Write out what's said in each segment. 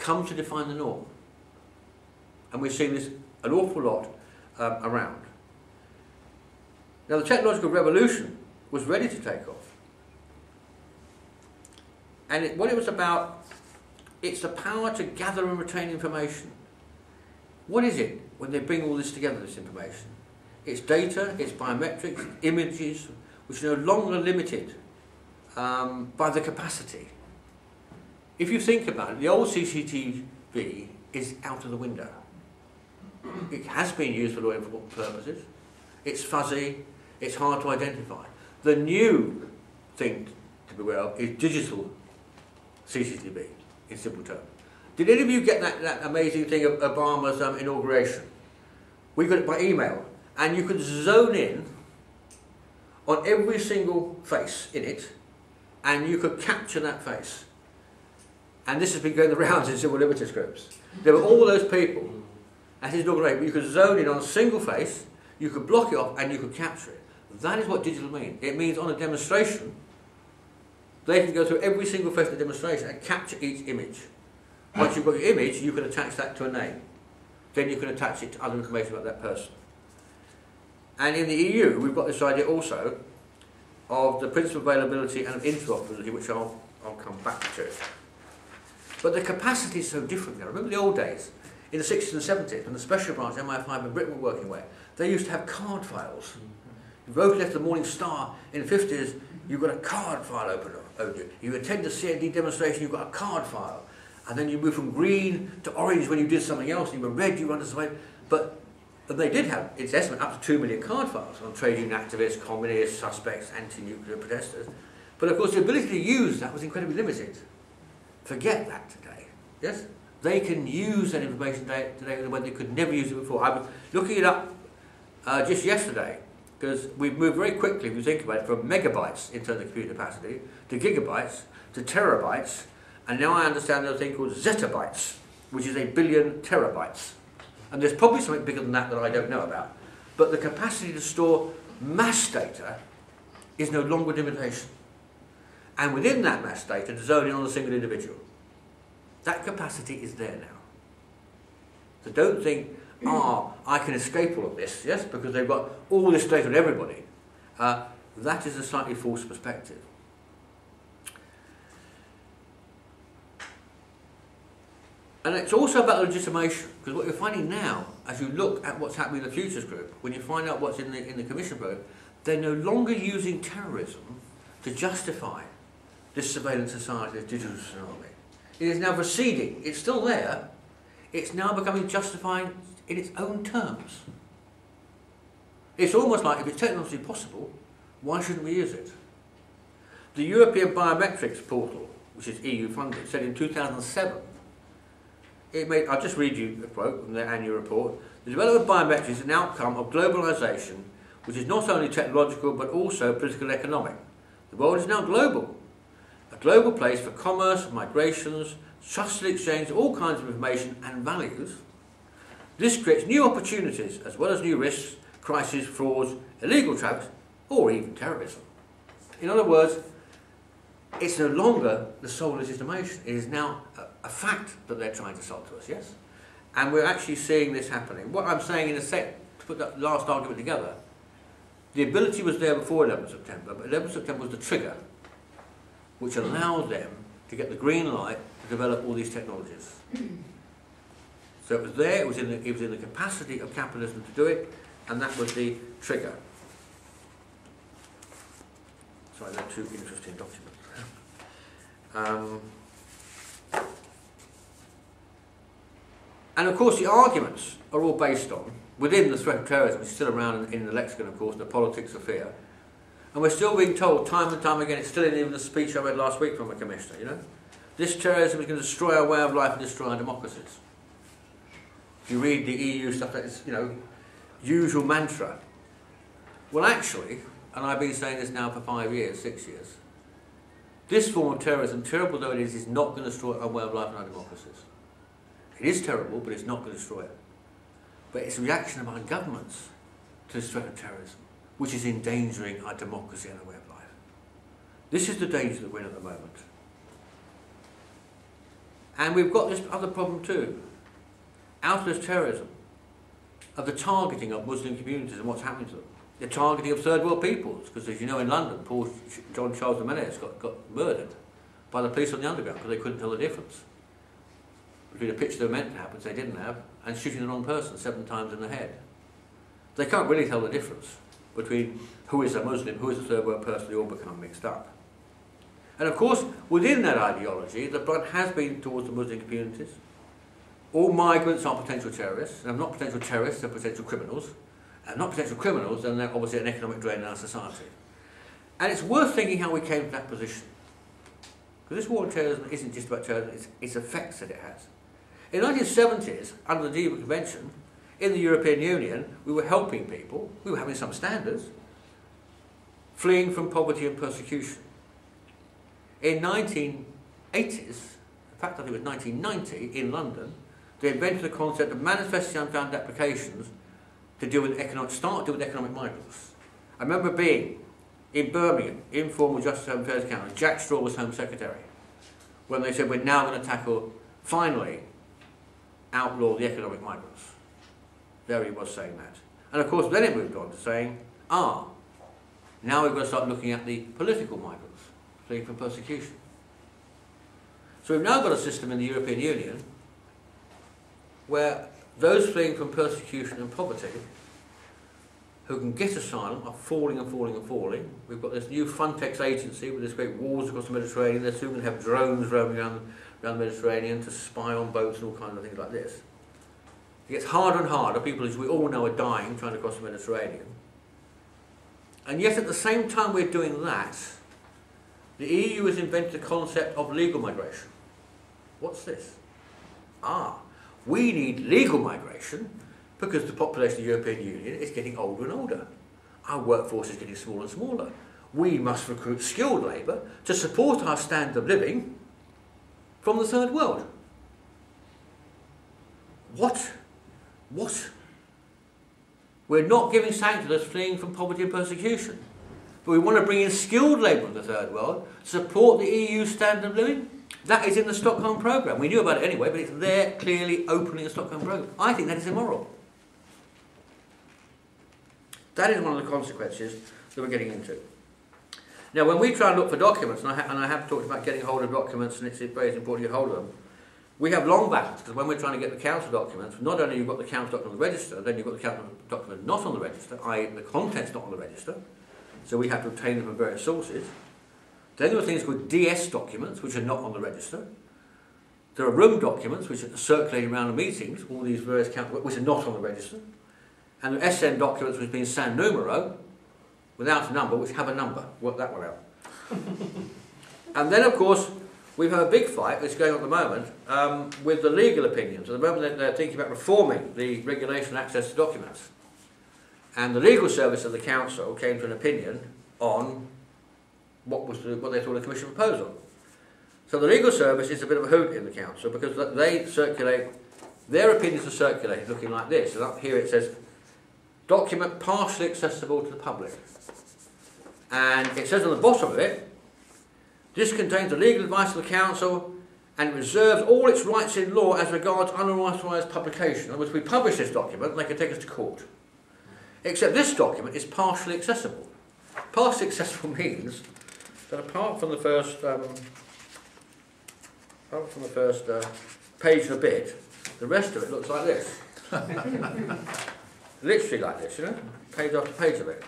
come to define the norm. And we're seeing this an awful lot around. Now, the technological revolution was ready to take off. And what it was about, it's the power to gather and retain information. What is it when they bring all this together, this information? It's data, it's biometrics, images, which are no longer limited by the capacity. If you think about it, the old CCTV is out of the window. It has been used for law enforcement purposes. It's fuzzy, it's hard to identify. The new thing to be aware of is digital CCTV, in simple terms. Did any of you get that amazing thing of Obama's inauguration? We got it by email, and you could zone in on every single face in it, and you could capture that face. And this has been going the rounds in civil liberties groups. There were all those people at his inauguration, but you could zone in on a single face, you could block it off, and you could capture it. That is what digital means. It means on a demonstration, they can go through every single face of the demonstration and capture each image. Once you've got your image, you can attach that to a name. Then you can attach it to other information about that person. And in the EU, we've got this idea also of the principle of availability and of interoperability, which I'll come back to. But the capacity is so different now. Remember the old days, in the 60s and 70s, when the special branch, MI5 and Britain were working where they used to have card files. You wrote a letter to the Morning Star in the 50s, you got a card file open. You attend a CND demonstration, you got a card file. And then you move from green to orange when you did something else, and you were red, you were under something. But they did have, it's estimate, up to 2 million card files on trade union activists, communists, suspects, anti-nuclear protesters. But of course the ability to use that was incredibly limited. Forget that today. Yes? They can use that information today in a way they could never use it before. I was looking it up just yesterday, because we've moved very quickly, if you think about it, from megabytes in terms of computer capacity, to gigabytes, to terabytes, and now I understand there's a thing called zettabytes, which is 1 billion terabytes. And there's probably something bigger than that I don't know about. But the capacity to store mass data is no longer a limitation. And within that mass data, to zone in on a single individual. That capacity is there now. So don't think, I can escape all of this, yes, because they've got all this data on everybody. That is a slightly false perspective. And it's also about legitimation, because what you're finding now, as you look at what's happening in the Futures Group, when you find out what's in the Commission program, they're no longer using terrorism to justify this surveillance society, this digital tsunami. It is now receding. It's still there. It's now becoming justifying in its own terms. It's almost like, if it's technologically possible, why shouldn't we use it? The European Biometrics Portal, which is EU funded, said in 2007, I'll just read you a quote from their annual report. The development of biometrics is an outcome of globalisation, which is not only technological but also political and economic. The world is now global, a global place for commerce, migrations, trusted exchange of all kinds of information and values. This creates new opportunities as well as new risks, crises, frauds, illegal traps, or even terrorism. In other words, it's no longer the sole legitimation. It is now a fact that they're trying to solve to us, yes? And we're actually seeing this happening. What I'm saying in a sec, to put that last argument together, the ability was there before 11 September, but 11 September was the trigger which allowed them to get the green light to develop all these technologies. So it was there, it was in the capacity of capitalism to do it, and that was the trigger. Sorry, they're two interesting documents. And of course the arguments are all based on, within the threat of terrorism, which is still around in the lexicon of course, the politics of fear. And we're still being told time and time again, it's still in even the speech I read last week from a commissioner, you know, this terrorism is going to destroy our way of life and destroy our democracies. If you read the EU stuff, that's, you know, usual mantra. Well actually, and I've been saying this now for 5 years, 6 years, this form of terrorism, terrible though it is not going to destroy our way of life and our democracies. It is terrible, but it's not going to destroy it. But it's a reaction of our governments to this threat of terrorism, which is endangering our democracy and our way of life. This is the danger that we're in at the moment. And we've got this other problem too. Outlawist terrorism, of the targeting of Muslim communities and what's happening to them. The targeting of third world peoples, because as you know in London, John Charles Jimenez got murdered by the police on the underground because they couldn't tell the difference between a picture they were meant to have, which they didn't have, and shooting the wrong person 7 times in the head. They can't really tell the difference between who is a Muslim, who is a third world person. They all become mixed up. And of course, within that ideology, the blood has been towards the Muslim communities. All migrants are potential terrorists, and if not potential terrorists, they're potential criminals. And not potential criminals, then they're obviously an economic drain in our society. And it's worth thinking how we came to that position. Because this war on terrorism isn't just about terrorism, it's effects that it has. In the 1970s, under the Geneva Convention, in the European Union, we were helping people, we were having some standards, fleeing from poverty and persecution. In 1980s, in fact I think it was 1990, in London, they invented the concept of manifestly unfounded applications to deal with start dealing with economic migrants. I remember being in Birmingham, Informal Justice and Home Affairs Council, Jack Straw was Home Secretary, when they said we're now going to tackle, finally, outlaw the economic migrants. There he was saying that. And of course then it moved on to saying, now we've got to start looking at the political migrants, fleeing from persecution. So we've now got a system in the European Union where those fleeing from persecution and poverty who can get asylum are falling and falling and falling. We've got this new Frontex agency with this great wars across the Mediterranean. They're soon going to have drones roaming around the Mediterranean to spy on boats and all kinds of things like this. It gets harder and harder. People, as we all know, are dying trying to cross the Mediterranean. And yet at the same time we're doing that, the EU has invented the concept of legal migration. What's this? We need legal migration because the population of the European Union is getting older and older. Our workforce is getting smaller and smaller. We must recruit skilled labour to support our standard of living from the third world. What? We're not giving sanctuary to those fleeing from poverty and persecution. But we want to bring in skilled labour from the third world to support the EU standard of living. That is in the Stockholm programme. We knew about it anyway, but it's there clearly openly in the Stockholm programme. I think that is immoral. That is one of the consequences that we're getting into. Now, when we try and look for documents, and I have talked about getting hold of documents, and it's very important to get hold of them, we have long battles, because when we're trying to get the council documents, not only you've got the council document on the register, then you've got the council document not on the register, i.e. the content's not on the register, so we have to obtain them from various sources. Then there are things called DS documents, which are not on the register. There are room documents, which are circulating around the meetings, all these various council, which are not on the register. And the SN documents, which means San Numero, without a number, which have a number. Work that one out. And then, of course, we have a big fight that's going on at the moment with the legal opinions. At the moment, they're thinking about reforming the regulation of access to documents. And the legal service of the council came to an opinion on what they thought a commission proposal. So the legal service is a bit of a hoot in the council because they circulate, their opinions are circulated looking like this. And up here it says, document partially accessible to the public. And it says on the bottom of it, this contains the legal advice of the council and reserves all its rights in law as regards unauthorised publication. In other words, if we publish this document, they can take us to court. Except this document is partially accessible. Partially accessible means that apart from the first page and a bit, the rest of it looks like this. Literally like this, you know, page after page of it.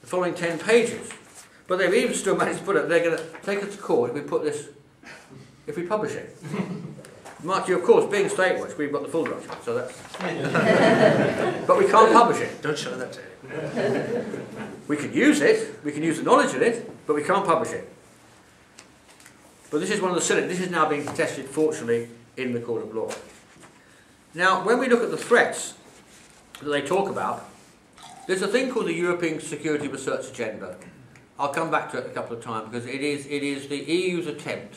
The following 10 pages. But they've even still managed to put it, they're going to take us to court if we put this, if we publish it. Mind you, of course, being StateWatch, we've got the full document, so that's... But we can't publish it. Don't show that to you. We can use it, we can use the knowledge in it, but we can't publish it. But this is one of the silly, this is now being contested, fortunately, in the court of law. Now, when we look at the threats that they talk about, there's a thing called the European Security Research Agenda. I'll come back to it a couple of times because it is the EU's attempt.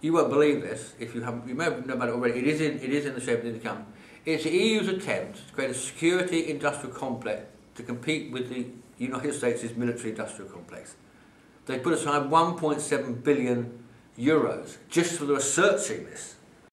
You won't believe this if you haven't. You may have known about it already. It is in the shape of the income. It's the EU's attempt to create a security industrial complex to compete with the United States' military industrial complex. They put aside 1.7 billion euros just for the researching this.